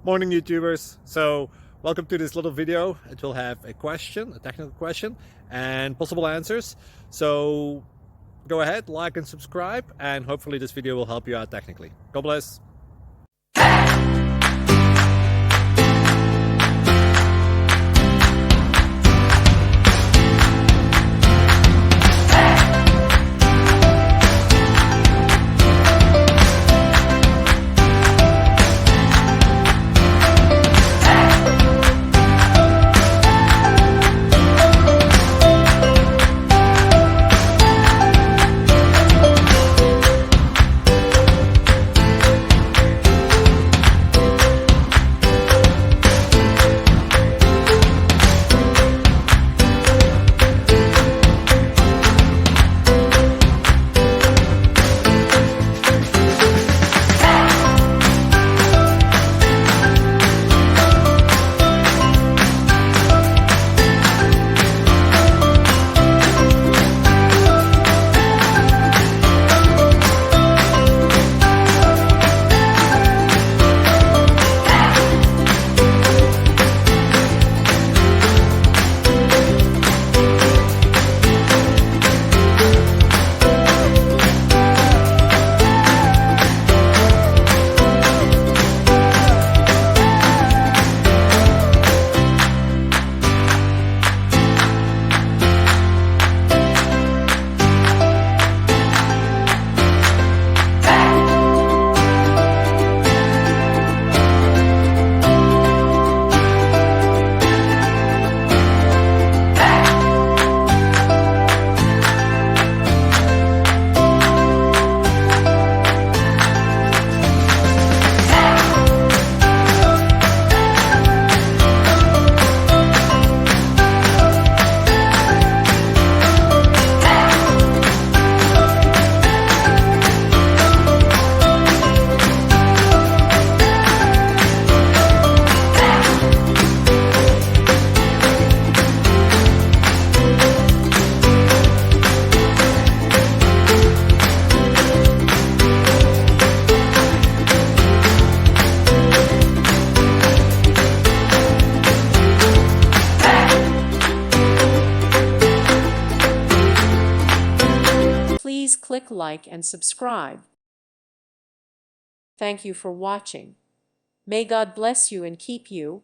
Morning, YouTubers. So welcome to this little video. It will have a question, a technical question, and possible answers. So go ahead, like and subscribe, and hopefully this video will help you out technically. God bless. Please click like and subscribe. Thank you for watching. May God bless you and keep you.